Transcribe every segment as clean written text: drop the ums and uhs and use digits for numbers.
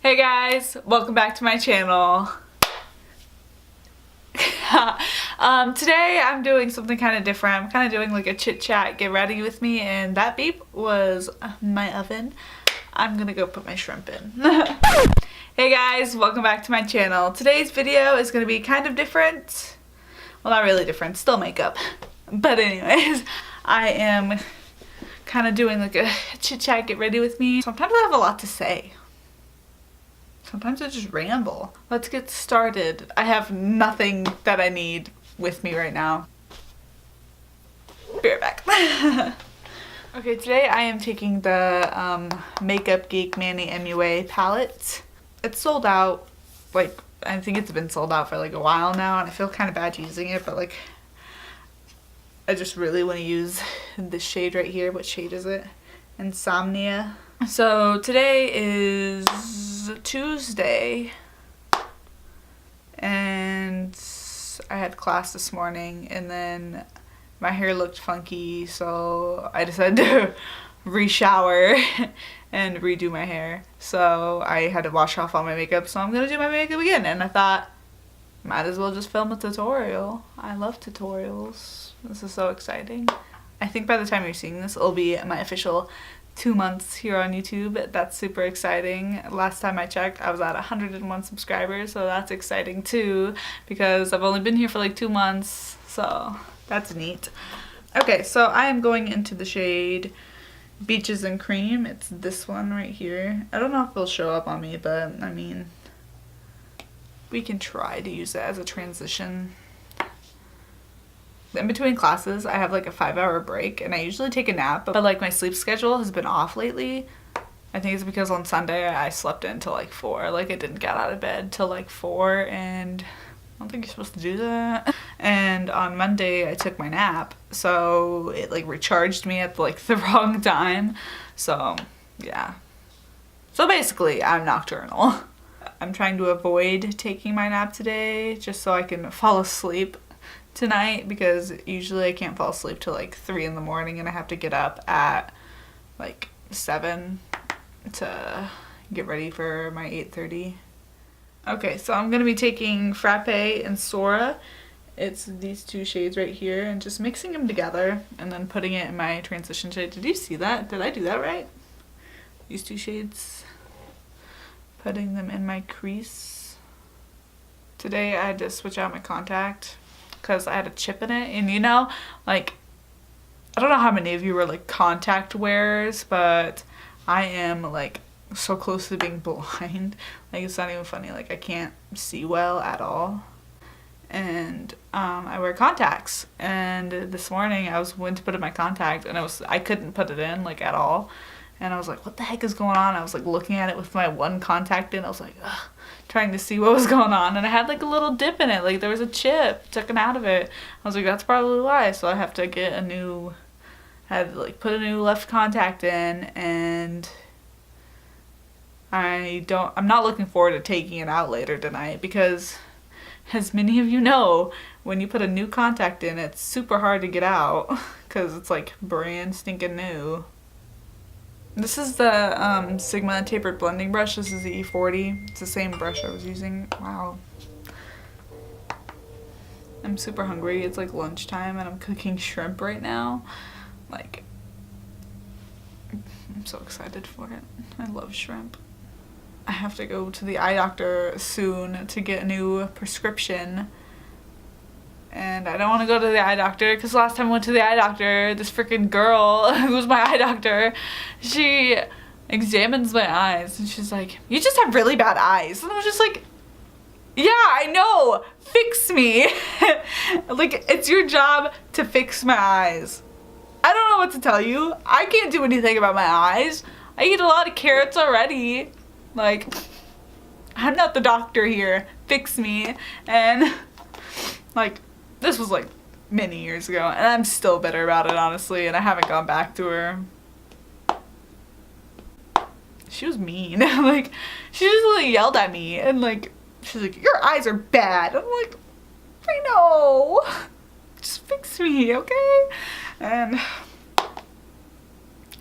Hey guys, welcome back to my channel. Today I'm doing something kind of different. I'm kind of doing like a chit chat, get ready with me, and that beep was my oven. I'm gonna go put my shrimp in. Hey guys, welcome back to my channel. Today's video is gonna be kind of different. Well, not really different, still makeup. But anyways, I am kind of doing like a chit chat, get ready with me. Sometimes I have a lot to say. Sometimes I just ramble. Let's get started. I have nothing that I need with me right now. Be right back. Okay, today I am taking the Makeup Geek Manny MUA palette. It's sold out. Like, I think it's been sold out for like a while now, and I feel kind of bad using it, but like, I just really want to use this shade right here. What shade is it? Insomnia. So today is Tuesday, and I had class this morning, and then my hair looked funky, so I decided to re-shower and redo my hair. So I had to wash off all my makeup, so I'm gonna do my makeup again, and I thought might as well just film a tutorial. I love tutorials. This is so exciting. I think by the time you're seeing this, it'll be my official 2 months here on YouTube. That's super exciting. Last time I checked, I was at 101 subscribers, so that's exciting too, because I've only been here for like 2 months, so that's neat. Okay, so I am going into the shade Beaches and Cream. It's this one right here. I don't know if it'll show up on me, but I mean, we can try to use it as a transition. In between classes, I have like a 5-hour break, and I usually take a nap, but like my sleep schedule has been off lately. I think it's because on Sunday I slept in till like 4. Like, I didn't get out of bed till like 4, and I don't think you're supposed to do that. And on Monday I took my nap, so it like recharged me at like the wrong time. So yeah. So basically, I'm nocturnal. I'm trying to avoid taking my nap today just so I can fall asleep tonight, because usually I can't fall asleep till like 3 in the morning, and I have to get up at like 7 to get ready for my 8:30. Okay, so I'm gonna be taking Frappe and Sora. It's these two shades right here, and just mixing them together and then putting it in my transition shade. Did you see that? Did I do that right? These two shades. Putting them in my crease. Today I had to switch out my contact because I had a chip in it, and you know, like, I don't know how many of you are like contact wearers, but I am like so close to being blind. Like, it's not even funny. Like, I can't see well at all, and I wear contacts, and this morning I went to put in my contact, and I couldn't put it in like at all, and I was like, what the heck is going on? I was like looking at it with my one contact in. I was like, ugh, trying to see what was going on, and I had like a little dip in it, like there was a chip taken out of it. I was like, that's probably why. So I have to get a new, had to like put a new left contact in, and I'm not looking forward to taking it out later tonight, because as many of you know, when you put a new contact in, it's super hard to get out because it's like brand stinking new. This is the Sigma tapered blending brush. This is the E40. It's the same brush I was using. Wow. I'm super hungry. It's like lunchtime, and I'm cooking shrimp right now. Like, I'm so excited for it. I love shrimp. I have to go to the eye doctor soon to get a new prescription. And I don't want to go to the eye doctor, because last time I went to the eye doctor, this freaking girl who was my eye doctor, she examines my eyes, and she's like, you just have really bad eyes. And I was just like, yeah, I know, fix me. Like, it's your job to fix my eyes. I don't know what to tell you. I can't do anything about my eyes. I eat a lot of carrots already. Like, I'm not the doctor here. Fix me. And like, this was like many years ago, and I'm still bitter about it, honestly, and I haven't gone back to her. She was mean. Like, she just like yelled at me, and like, she's like, your eyes are bad. I'm like, I know. Just fix me, okay? And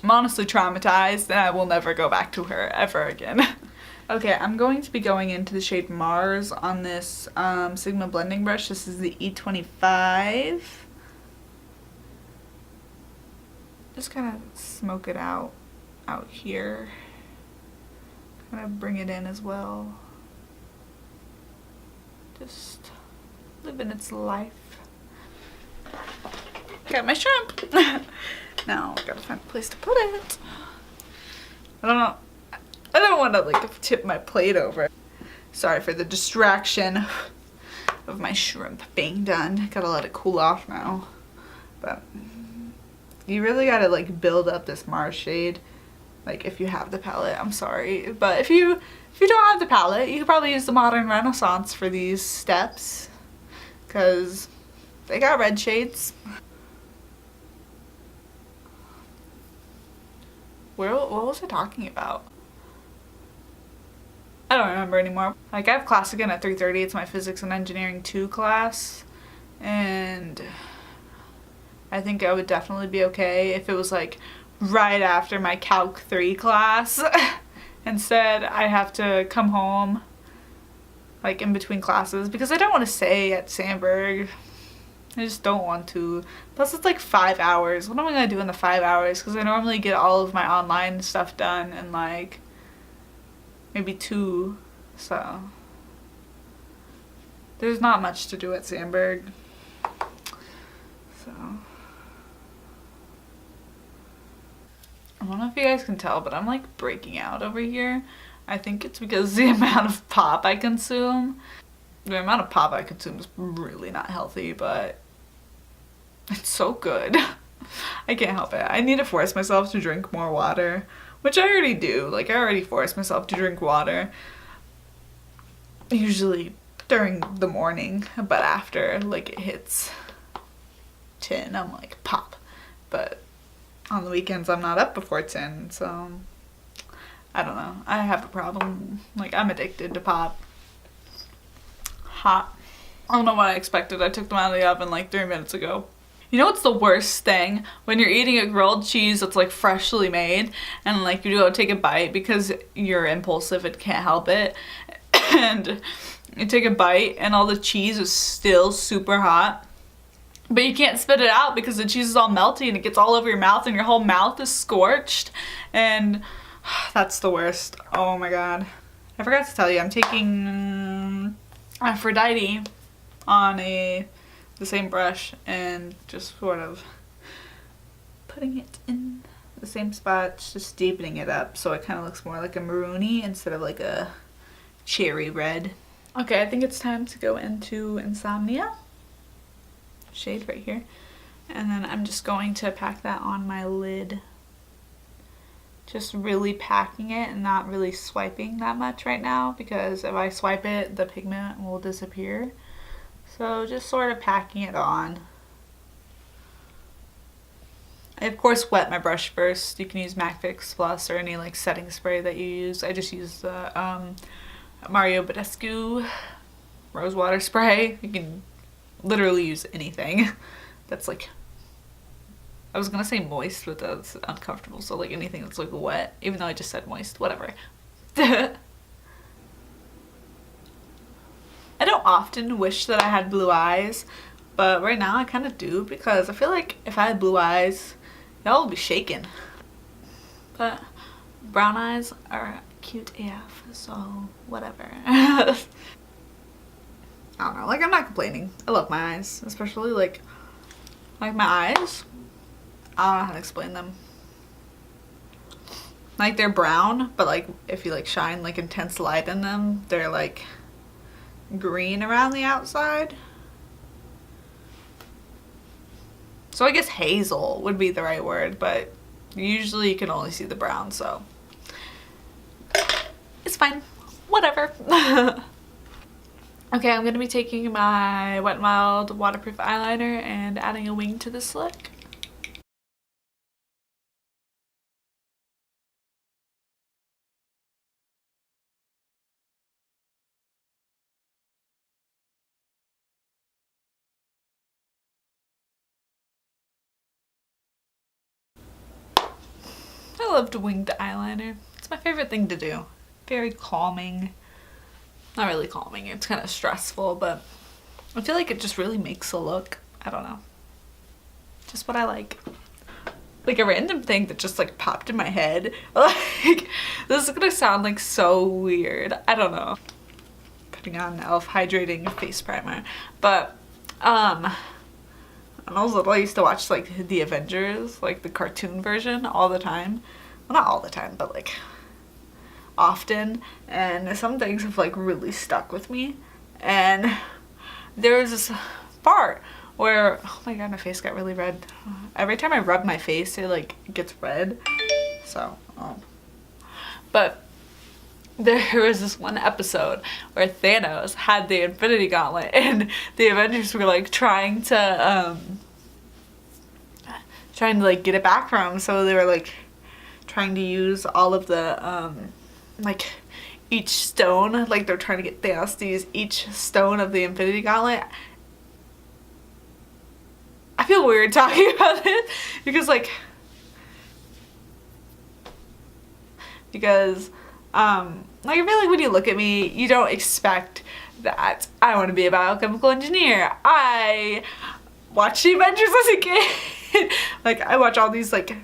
I'm honestly traumatized, and I will never go back to her ever again. Okay, I'm going to be going into the shade Mars on this Sigma blending brush. This is the E25. Just kind of smoke it out here. Kind of bring it in as well. Just living its life. Got my shrimp. Now I gotta find a place to put it. I don't know. I don't want to like tip my plate over. Sorry for the distraction of my shrimp being done. Gotta let it cool off now. But you really gotta like build up this Mars shade. Like if you have the palette, I'm sorry. But if you don't have the palette, you could probably use the Modern Renaissance for these steps. Cause they got red shades. What was I talking about? I don't remember anymore. Like I have class again at 3:30. It's my Physics and Engineering 2 class. And I think I would definitely be okay if it was like right after my Calc 3 class. Instead, I have to come home like in between classes because I don't want to stay at Sandberg. I just don't want to. Plus it's like 5 hours. What am I gonna do in the 5 hours? Because I normally get all of my online stuff done in like maybe 2. So there's not much to do at Sandberg. So I don't know if you guys can tell, but I'm like breaking out over here. I think it's because the amount of pop I consume. The amount of pop I consume is really not healthy, but it's so good. I can't help it. I need to force myself to drink more water, which I already do. Like I already force myself to drink water. Usually during the morning, but after like it hits 10, I'm like pop. But on the weekends I'm not up before 10, so I don't know. I have a problem. Like I'm addicted to pop. Hot. I don't know what I expected. I took them out of the oven like 3 minutes ago. You know what's the worst thing? When you're eating a grilled cheese that's like freshly made and like you go take a bite because you're impulsive and can't help it, and you take a bite and all the cheese is still super hot, but you can't spit it out because the cheese is all melty and it gets all over your mouth and your whole mouth is scorched, and that's the worst. Oh my god. I forgot to tell you, I'm taking Aphrodite on the same brush and just sort of putting it in the same spots, just deepening it up so it kind of looks more like a maroony instead of like a cherry red. Okay, I think it's time to go into Insomnia. Shade right here. And then I'm just going to pack that on my lid. Just really packing it and not really swiping that much right now, because if I swipe it, the pigment will disappear. So just sort of packing it on. I of course wet my brush first. You can use MAC Fix Plus or any like setting spray that you use. I just use the Mario Badescu rose water spray. You can literally use anything that's like, I was gonna say moist, but that's uncomfortable, so like anything that's like wet, even though I just said moist, whatever. I don't often wish that I had blue eyes, but right now I kind of do, because I feel like if I had blue eyes, y'all would be shaking. But brown eyes are cute AF, so whatever. I don't know, like I'm not complaining. I love my eyes, especially like my eyes. I don't know how to explain them. Like they're brown, but like if you like shine like intense light in them, they're like green around the outside. So I guess hazel would be the right word, but usually you can only see the brown, so it's fine. Whatever. Okay, I'm gonna be taking my Wet n Wild waterproof eyeliner and adding a wing to this look. I love to wing the eyeliner. It's my favorite thing to do. very calming. Not really calming, it's kind of stressful, but I feel like it just really makes a look. I don't know. Just what I like. Like a random thing that just like popped in my head. Like, this is gonna sound like so weird. I don't know. Putting on e.l.f. hydrating face primer. But, when I was little, I used to watch like the Avengers, like the cartoon version all the time. Well, not all the time, but like often. And some things have like really stuck with me. And there was this part where, oh my god, my face got really red. Every time I rub my face, it like gets red. So, but there was this one episode where Thanos had the Infinity Gauntlet and the Avengers were like trying to like get it back from him. So they were like trying to use all of the like each stone, like they're trying to get Thanos to use each stone of the Infinity Gauntlet. I feel weird talking about it because I feel like when you look at me, you don't expect that I want to be a biochemical engineer. I watched the Avengers as a kid. Like, I watch all these like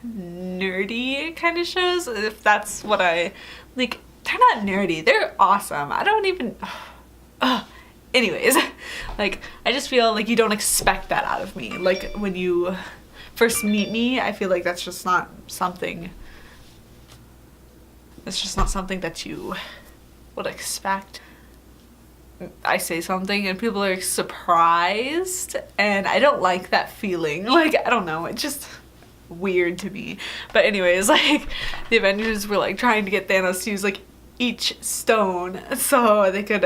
nerdy kind of shows, if that's what I like. They're not nerdy, they're awesome. I don't even anyways, like I just feel like you don't expect that out of me. Like when you first meet me, I feel like that's just not something that you would expect. I say something and people are surprised, and I don't like that feeling. Like, I don't know, it's just weird to me. But anyways, like the Avengers were like trying to get Thanos to use like each stone so they could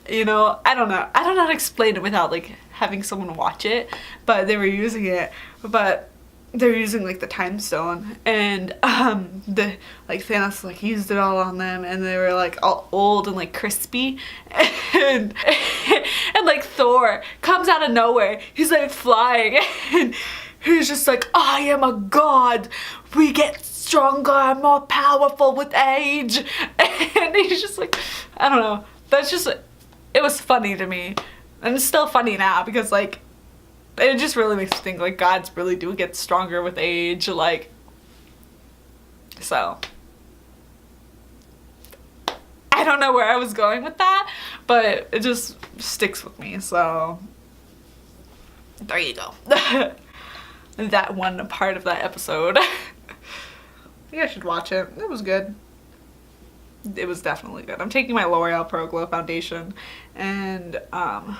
you know, I don't know how to explain it without like having someone watch it, but they were using it, but they're using like the time stone, and the like Thanos like used it all on them, and they were like all old and like crispy, and like Thor comes out of nowhere, he's like flying, and he's just like, I am a god, we get stronger and more powerful with age. And he's just like, I don't know, that's just, it was funny to me, and it's still funny now because like it just really makes me think like gods really do get stronger with age. Like, so I don't know where I was going with that, but it just sticks with me, so there you go. That one part of that episode. I think I should watch it. It was good. It was definitely good. I'm taking my L'Oreal Pro Glow foundation, and oh,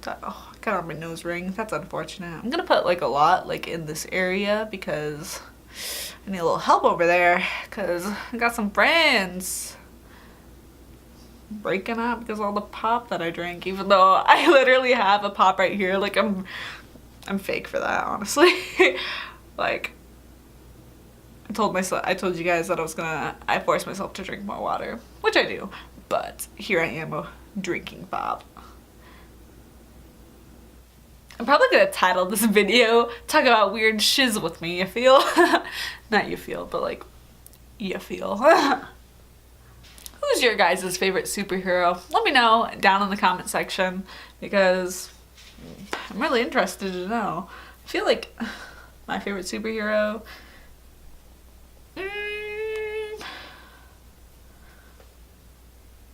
I got on my nose ring. That's unfortunate. I'm gonna put like a lot like in this area because I need a little help over there, because I got some friends breaking up because of all the pop that I drank, even though I literally have a pop right here. Like, I'm fake for that, honestly. Like, I told you guys that I forced myself to drink more water, which I do, but here I am, a drinking pop. I'm probably gonna title this video, talk about weird shiz with me, you feel? Not you feel, but like, you feel. Who's your guys' favorite superhero? Let me know down in the comment section, because I'm really interested to know. I feel like my favorite superhero,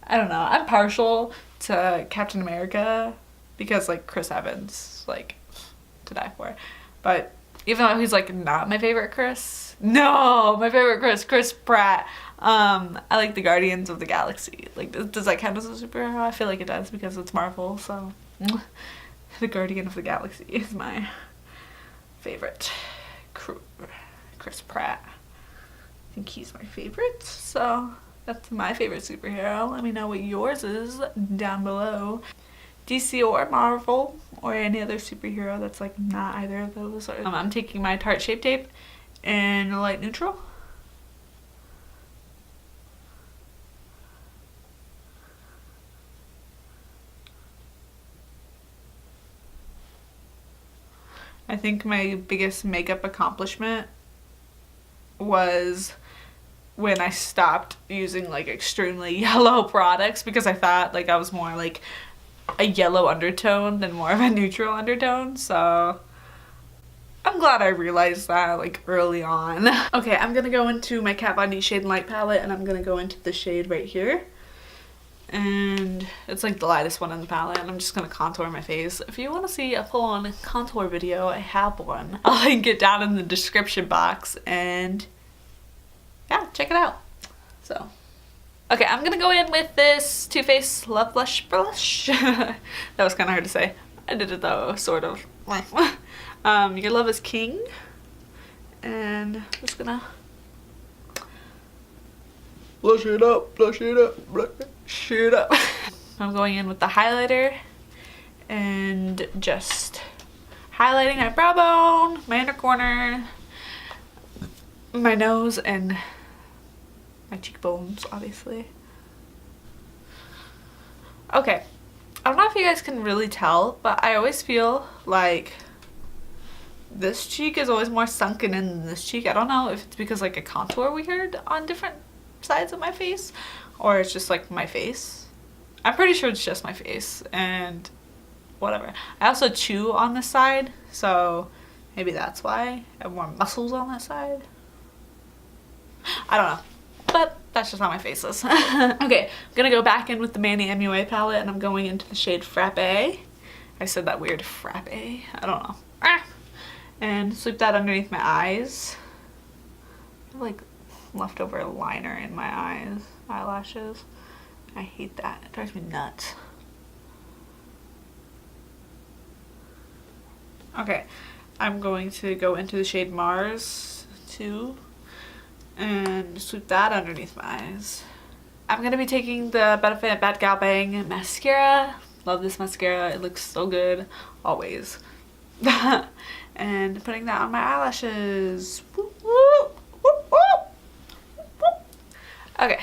I don't know. I'm partial to Captain America because like Chris Evans, like, to die for. But even though he's like not my favorite Chris, no, my favorite Chris Pratt. I like the Guardians of the Galaxy. Like, does that count as a superhero? I feel like it does because it's Marvel, so the Guardian of the Galaxy is my favorite. Chris Pratt. I think he's my favorite, so that's my favorite superhero. Let me know what yours is down below. DC or Marvel, or any other superhero that's like not either of those. I'm taking my Tarte Shape Tape in light neutral. I think my biggest makeup accomplishment was when I stopped using like extremely yellow products because I thought like I was more like a yellow undertone than more of a neutral undertone. So I'm glad I realized that like early on. Okay, I'm gonna go into my Kat Von D Shade and Light palette, and I'm gonna go into the shade right here. And it's like the lightest one in the palette, and I'm just gonna contour my face. If you want to see a full-on contour video, I have one. I'll link it down in the description box, and yeah, check it out. So, okay, I'm gonna go in with this Too Faced Love Blush brush. That was kind of hard to say. I did it though, sort of. Your Love is King, and I'm just gonna blush it up, blush it up, blush it up. I'm going in with the highlighter and just highlighting my brow bone, my inner corner, my nose, and my cheekbones, obviously. Okay, I don't know if you guys can really tell, but I always feel like this cheek is always more sunken in than this cheek. I don't know if it's because like I contour weird on different sides of my face, or it's just like my face. I'm pretty sure it's just my face, and whatever. I also chew on this side, so maybe that's why I have more muscles on that side. I don't know, but that's just how my face is. Okay, I'm gonna go back in with the Manny MUA palette, and I'm going into the shade Frappe. I said that weird, Frappe. I don't know. And sweep that underneath my eyes. I have like leftover liner in my eyes, eyelashes. I hate that. It drives me nuts. Okay, I'm going to go into the shade Mars 2 and sweep that underneath my eyes. I'm going to be taking the Benefit Bad Gal Bang mascara. Love this mascara. It looks so good. Always. And putting that on my eyelashes. Whoop, whoop, whoop, whoop, whoop. Okay,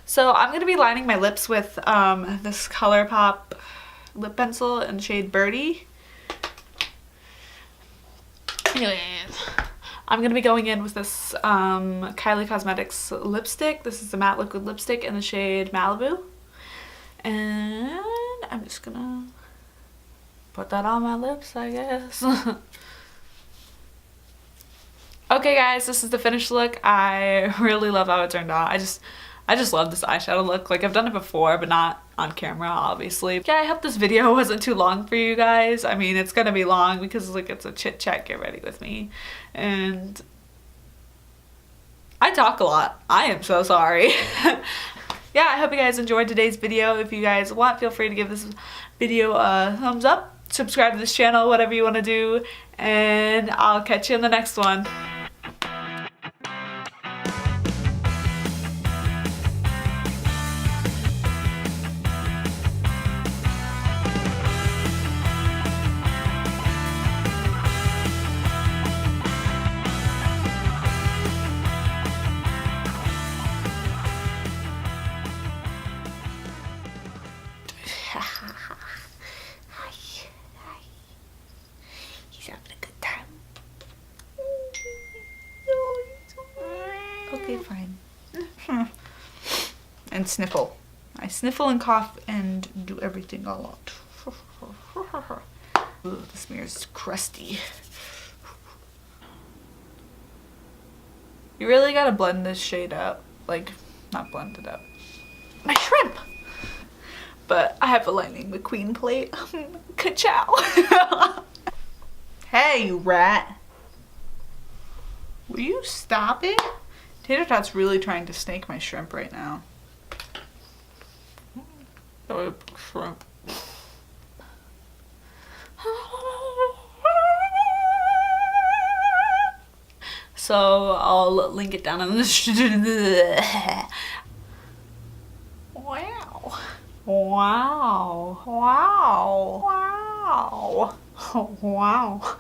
so I'm going to be lining my lips with this ColourPop lip pencil in the shade Birdie. Anyways, I'm going to be going in with this Kylie Cosmetics lipstick. This is a matte liquid lipstick in the shade Malibu. And I'm just going to put that on my lips, I guess. Okay guys, this is the finished look. I really love how it turned out. I just love this eyeshadow look. Like, I've done it before, but not on camera, obviously. Yeah, I hope this video wasn't too long for you guys. I mean, it's gonna be long because like it's a chit chat, get ready with me. And I talk a lot. I am so sorry. Yeah, I hope you guys enjoyed today's video. If you guys want, feel free to give this video a thumbs up. Subscribe to this channel, whatever you want to do, and I'll catch you in the next one. Okay, fine. And sniffle. I sniffle and cough and do everything a lot. Ooh, the smear is crusty. You really gotta blend this shade up. Like, not blend it up. My shrimp! But I have a Lightning McQueen plate. Ka-chow! Hey, you rat. Will you stop it? Tater Tot's really trying to snake my shrimp right now. Oh, shrimp. So I'll link it down in the Wow. Wow. Wow. Wow. Wow.